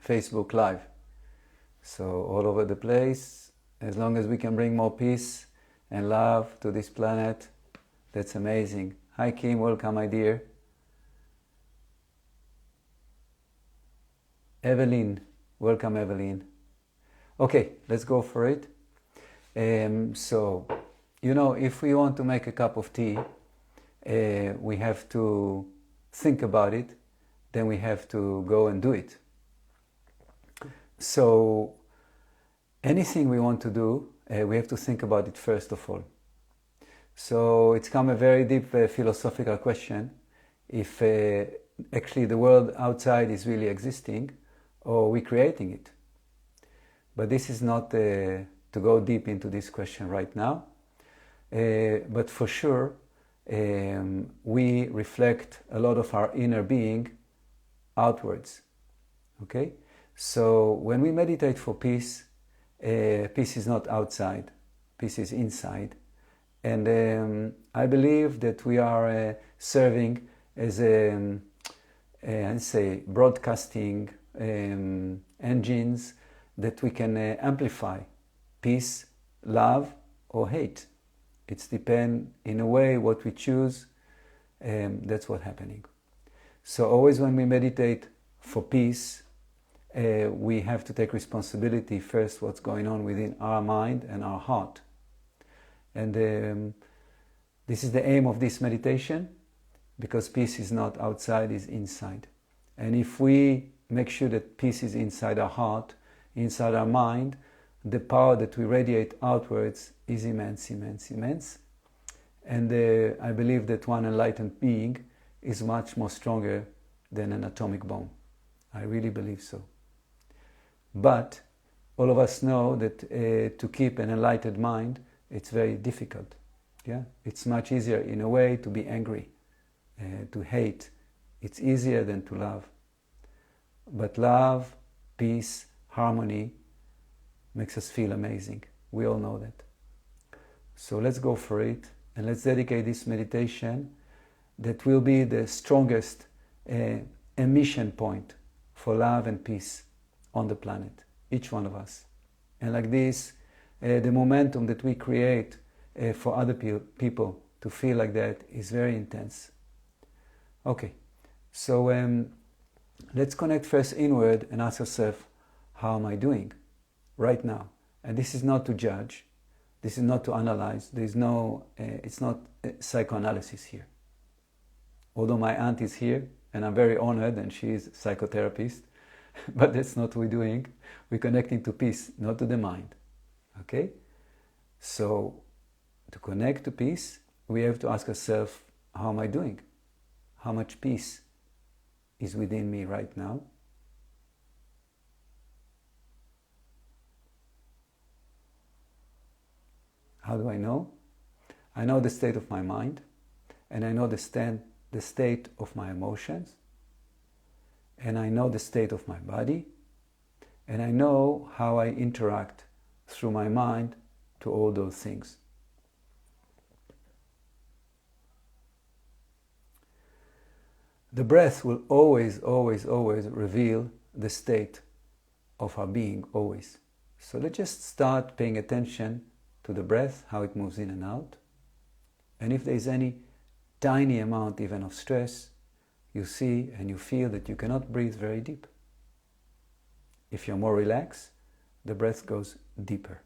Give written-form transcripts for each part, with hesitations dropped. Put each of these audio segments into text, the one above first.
Facebook Live. So all over the place, as long as we can bring more peace and love to this planet, that's amazing. Hi Kim, welcome my dear. Evelyn, welcome Evelyn. Okay, let's go for it. So, if we want to make a cup of tea, we have to think about it, then we have to go and do it. So, anything we want to do, we have to think about it first of all. So, it's come a very deep philosophical question, if actually the world outside is really existing, or we creating it. But this is not to go deep into this question right now. But for sure, we reflect a lot of our inner being outwards. Okay? So when we meditate for peace, peace is not outside, peace is inside. And I believe that we are serving as broadcasting engines that we can amplify peace, love, or hate. It's depend in a way what we choose. That's what's happening. So always when we meditate for peace, we have to take responsibility first what's going on within our mind and our heart. And this is the aim of this meditation, because peace is not outside, it's inside. And if we make sure that peace is inside our heart, inside our mind, the power that we radiate outwards is immense, immense, immense. And I believe that one enlightened being is much more stronger than an atomic bomb. I really believe so. But all of us know that to keep an enlightened mind, it's very difficult. Yeah, it's much easier in a way to be angry, to hate. It's easier than to love. But love, peace, harmony makes us feel amazing. We all know that. So let's go for it, and let's dedicate this meditation that will be the strongest emission point for love and peace on the planet, each one of us. And like this, the momentum that we create for other people to feel like that is very intense. Okay, so let's connect first inward and ask ourselves, how am I doing right now? And this is not to judge, this is not to analyze, it's not psychoanalysis here. Although my aunt is here, and I'm very honored, and she is a psychotherapist, but that's not what we're doing. We're connecting to peace, not to the mind. Okay? So, to connect to peace, we have to ask ourselves, how am I doing? How much peace is within me right now? How do I know? I know the state of my mind, and I know the state of my emotions, and I know the state of my body, and I know how I interact through my mind to all those things. The breath will always, always, always reveal the state of our being, always. So let's just start paying attention to the breath, how it moves in and out. And if there is any tiny amount even of stress, you see and you feel that you cannot breathe very deep. If you're more relaxed, the breath goes deeper.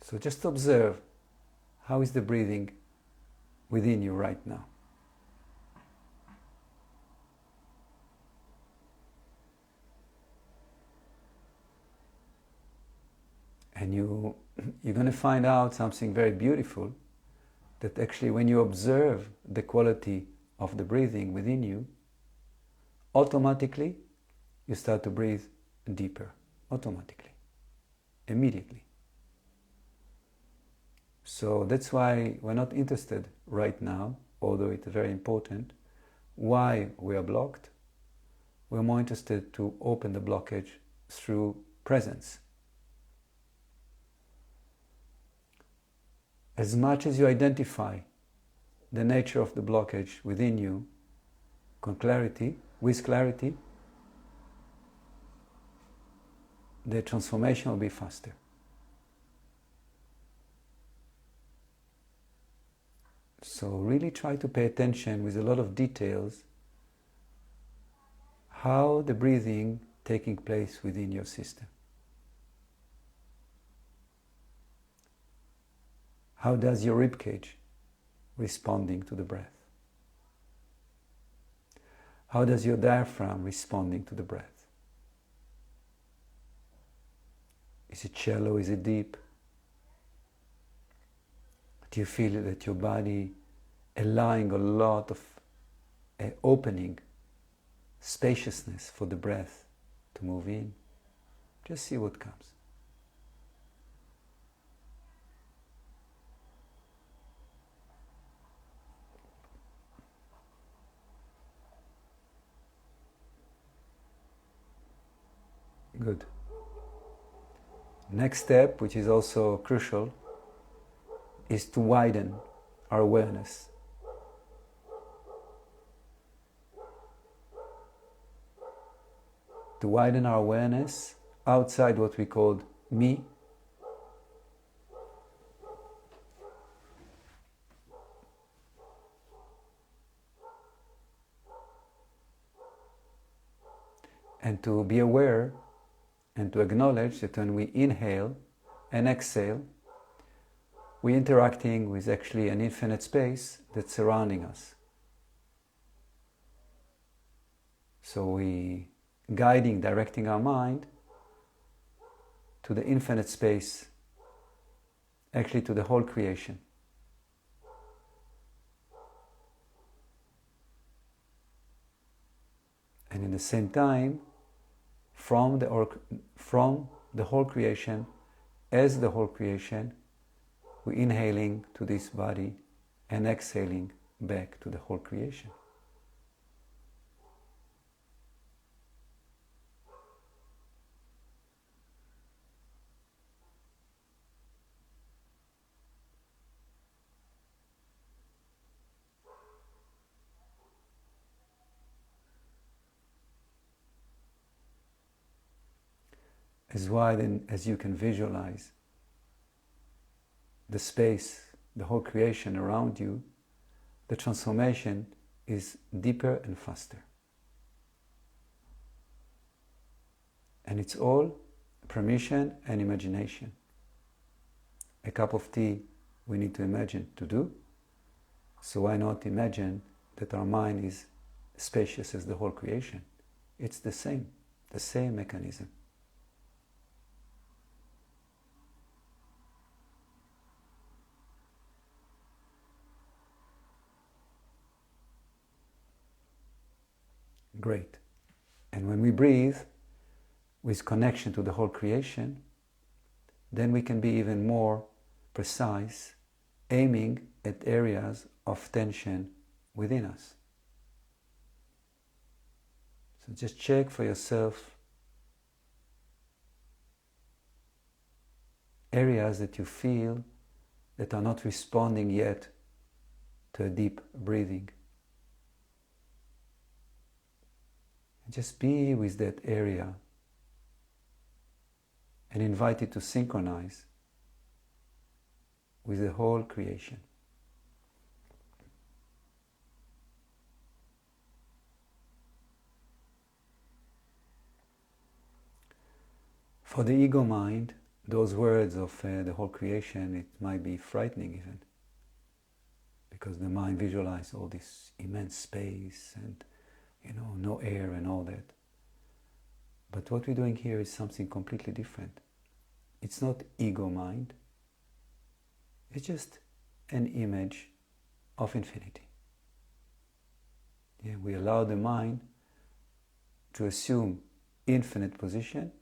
So just observe, how is the breathing within you right now? And you're going to find out something very beautiful, that actually when you observe the quality of the breathing within you, automatically you start to breathe deeper, automatically, immediately. So that's why we're not interested right now, although it's very important, why we are blocked. We're more interested to open the blockage through presence. as much as you identify the nature of the blockage within you with clarity, the transformation will be faster. So really try to pay attention with a lot of details how the breathing taking place within your system. How does your rib cage responding to the breath? How does your diaphragm responding to the breath? Is it shallow? Is it deep? Do you feel that your body allowing a lot of opening, spaciousness for the breath to move in? Just see what comes. Good. Next step, which is also crucial, is to widen our awareness. To widen our awareness outside what we call me, and to be aware and to acknowledge that when we inhale and exhale, we're interacting with actually an infinite space that's surrounding us. So we directing our mind to the infinite space, actually to the whole creation. And in the same time, from the whole creation, as the whole creation, we're inhaling to this body and exhaling back to the whole creation. As wide as you can visualize the space, the whole creation around you, the transformation is deeper and faster. And it's all permission and imagination. A cup of tea we need to imagine to do, so why not imagine that our mind is spacious as the whole creation? It's the same mechanism. Great. And when we breathe with connection to the whole creation, then we can be even more precise, aiming at areas of tension within us. So just check for yourself areas that you feel that are not responding yet to a deep breathing. Just be with that area and invite it to synchronize with the whole creation. For the ego mind, those words of the whole creation, it might be frightening even, because the mind visualizes all this immense space and no air and all that. But what we're doing here is something completely different. It's not ego mind. It's just an image of infinity. Yeah, we allow the mind to assume infinite position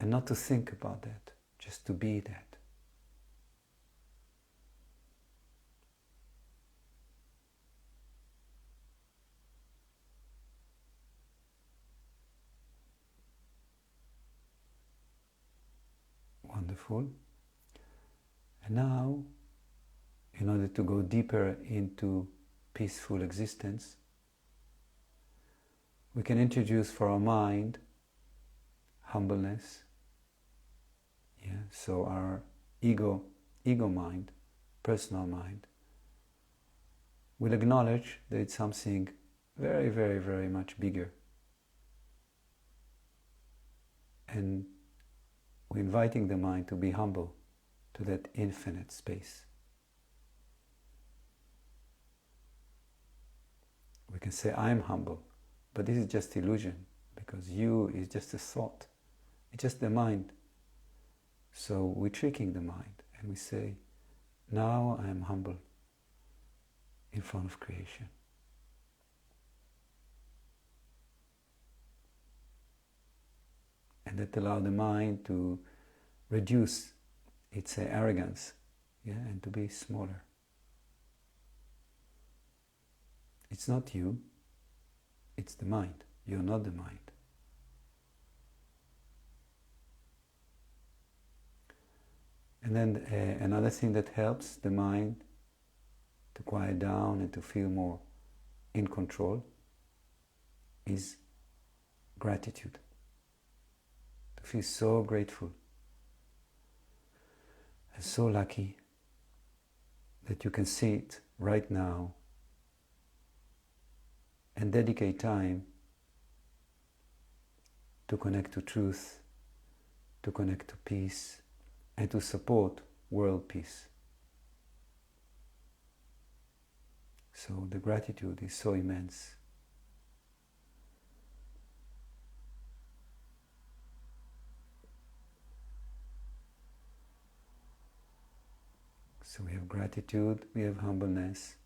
and not to think about that, just to be that. Wonderful. And now, in order to go deeper into peaceful existence, we can introduce for our mind humbleness. Yeah, so our ego mind, personal mind, will acknowledge that it's something very, very, very much bigger. And we're inviting the mind to be humble to that infinite space. We can say, I'm humble, but this is just illusion, because you is just a thought. It's just the mind. So we're tricking the mind, and we say, now I am humble in front of creation. And that allows the mind to reduce its arrogance, yeah, and to be smaller. It's not you, it's the mind. You're not the mind. And then another thing that helps the mind to quiet down and to feel more in control is gratitude. To feel so grateful and so lucky that you can sit right now and dedicate time to connect to truth, to connect to peace, and to support world peace. So the gratitude is so immense. So we have gratitude, we have humbleness,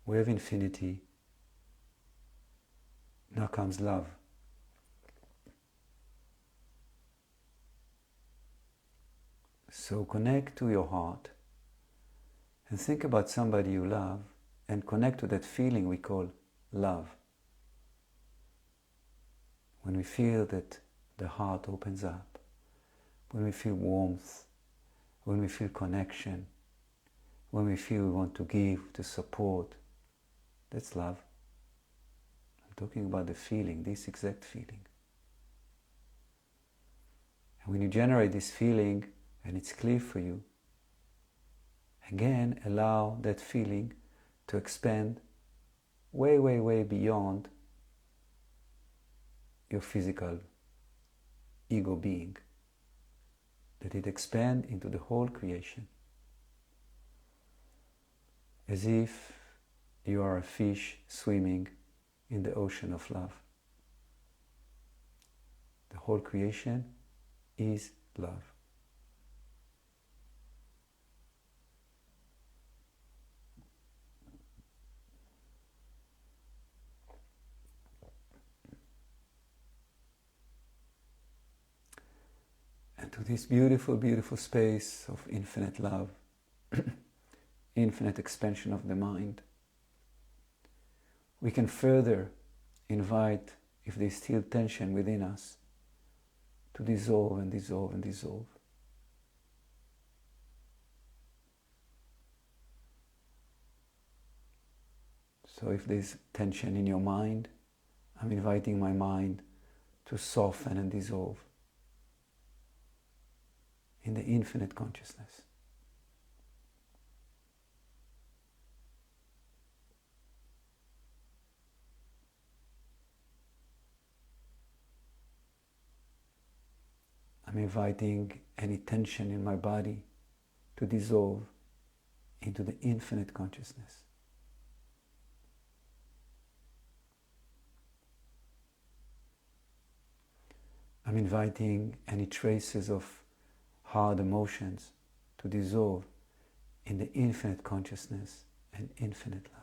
we have infinity. Now comes love. So connect to your heart and think about somebody you love and connect to that feeling we call love. When we feel that the heart opens up, when we feel warmth, when we feel connection, when we feel we want to give, to support, that's love. I'm talking about the feeling, this exact feeling. And when you generate this feeling and it's clear for you, again allow that feeling to expand way, way, way beyond your physical ego being. That it expand into the whole creation. As if you are a fish swimming in the ocean of love. The whole creation is love. And to this beautiful, beautiful space of infinite love, infinite expansion of the mind, we can further invite, if there's still tension within us, to dissolve and dissolve and dissolve. So if there's tension in your mind, I'm inviting my mind to soften and dissolve in the infinite consciousness. I'm inviting any tension in my body to dissolve into the infinite consciousness. I'm inviting any traces of hard emotions to dissolve in the infinite consciousness and infinite love.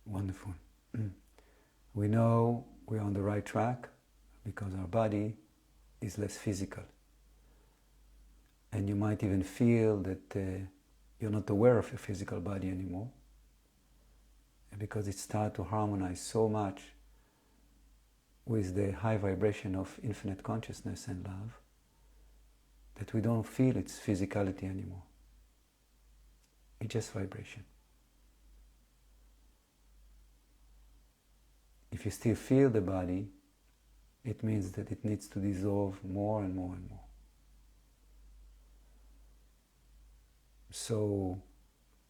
Wonderful. We know we're on the right track because our body is less physical. And you might even feel that you're not aware of your physical body anymore, because it starts to harmonize so much with the high vibration of infinite consciousness and love that we don't feel its physicality anymore. It's just vibration. If you still feel the body, it means that it needs to dissolve more and more and more. So,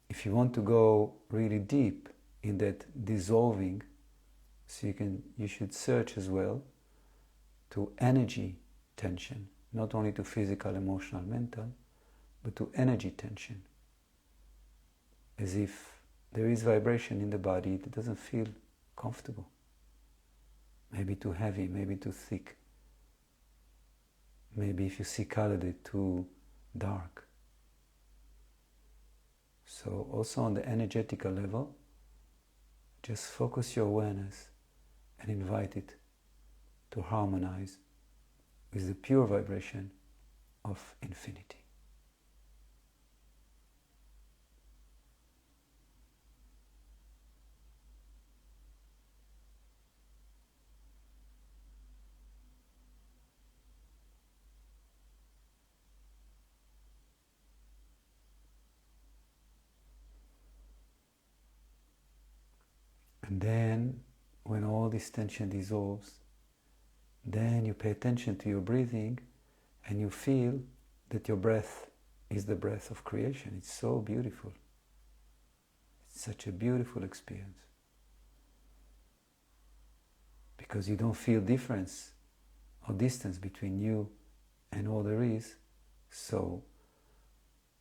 if you want to go really deep in that dissolving, so you should search as well to energy tension, not only to physical, emotional, mental, but to energy tension. As if there is vibration in the body that doesn't feel comfortable. Maybe too heavy, maybe too thick. Maybe if you see colored, it's too dark. So also on the energetical level, just focus your awareness and invite it to harmonize with the pure vibration of infinity. And then, when all this tension dissolves, then you pay attention to your breathing and you feel that your breath is the breath of creation. It's so beautiful. It's such a beautiful experience. Because you don't feel difference or distance between you and all there is. So,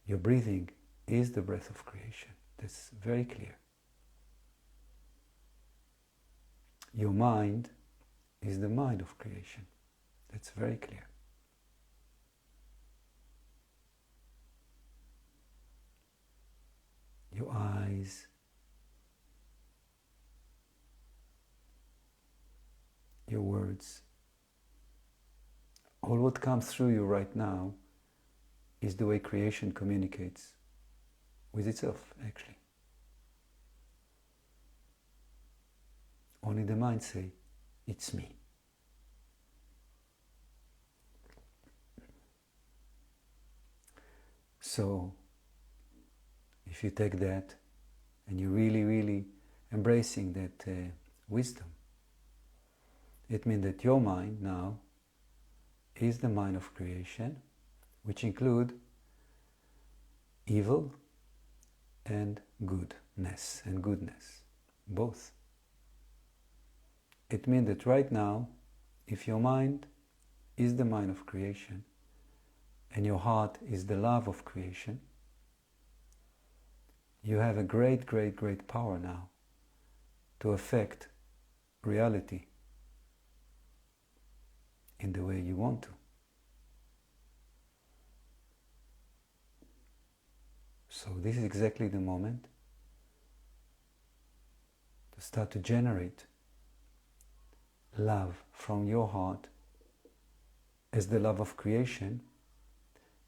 your breathing is the breath of creation. That's very clear. Your mind is the mind of creation. That's very clear. Your eyes, your words, all what comes through you right now is the way creation communicates with itself, actually. Only the mind say, it's me. So, if you take that and you're really, really embracing that wisdom, it means that your mind now is the mind of creation, which include evil and goodness, both. It means that right now, if your mind is the mind of creation and your heart is the love of creation, you have a great, great, great power now to affect reality in the way you want to. So this is exactly the moment to start to generate love from your heart as the love of creation,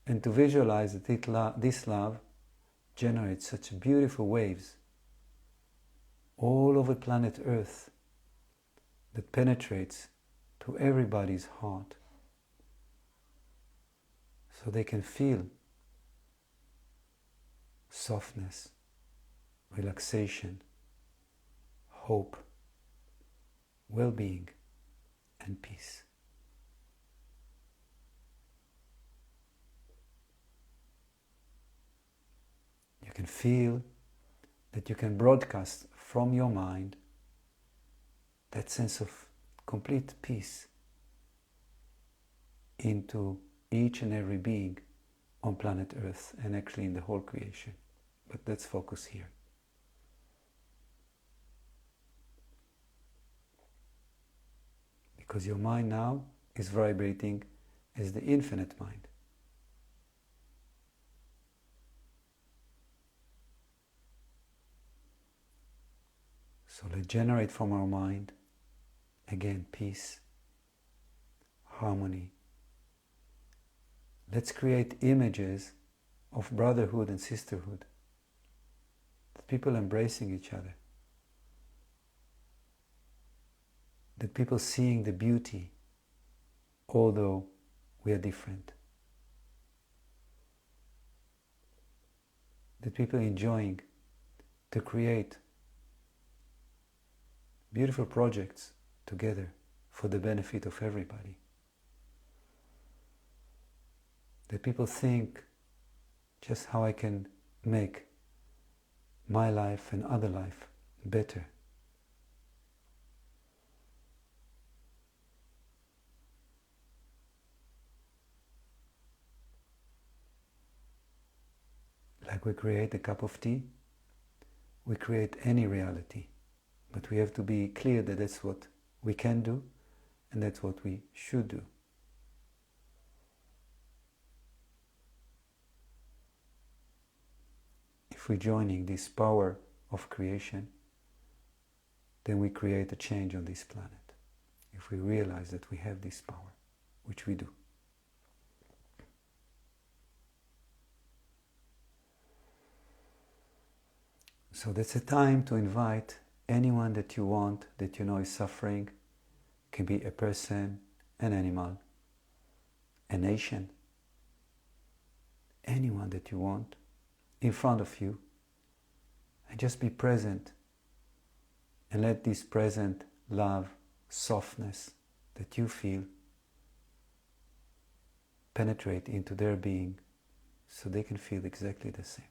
and to visualize that this love generates such beautiful waves all over planet Earth that penetrates to everybody's heart, so they can feel softness, relaxation, hope, well-being, and peace. You can feel that you can broadcast from your mind that sense of complete peace into each and every being on planet Earth, and actually in the whole creation. But let's focus here. Because your mind now is vibrating as the infinite mind. So let's generate from our mind, again, peace, harmony. Let's create images of brotherhood and sisterhood, that people embracing each other, that people seeing the beauty, although we are different, that people enjoying to create beautiful projects together for the benefit of everybody. That people think just how I can make my life and other life better. Like we create a cup of tea, we create any reality, but we have to be clear that that's what we can do and that's what we should do. If we're joining this power of creation, then we create a change on this planet. If we realize that we have this power, which we do. So that's a time to invite anyone that you want, that you know is suffering. It can be a person, an animal, a nation, anyone that you want in front of you, and just be present and let this present love, softness that you feel penetrate into their being so they can feel exactly the same.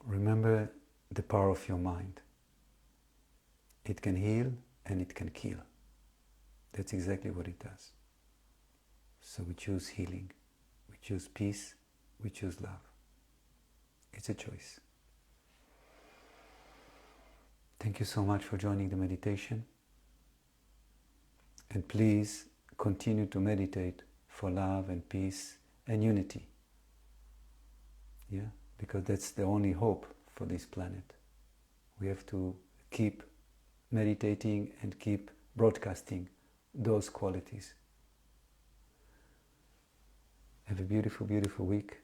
Remember the power of your mind. It can heal and it can kill. That's exactly what it does. So we choose healing, we choose peace, we choose love. It's a choice. Thank you so much for joining the meditation. And please continue to meditate for love and peace and unity. Yeah? Because that's the only hope for this planet. We have to keep meditating and keep broadcasting those qualities. Have a beautiful, beautiful week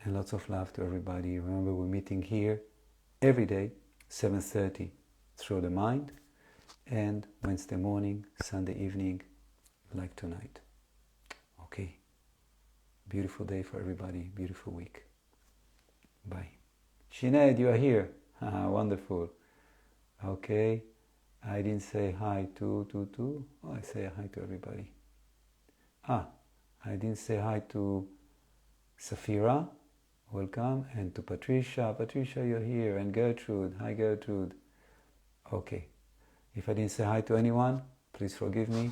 and lots of love to everybody. Remember, we're meeting here every day, 7:30 through the mind, and Wednesday morning, Sunday evening, like tonight. Okay. Beautiful day for everybody, beautiful week. Bye. Sinead, you are here. Wonderful. Okay. I didn't say hi to. Oh, I say hi to everybody. I didn't say hi to Safira. Welcome. And to Patricia. Patricia, you're here. And Gertrude. Hi, Gertrude. Okay. If I didn't say hi to anyone, please forgive me.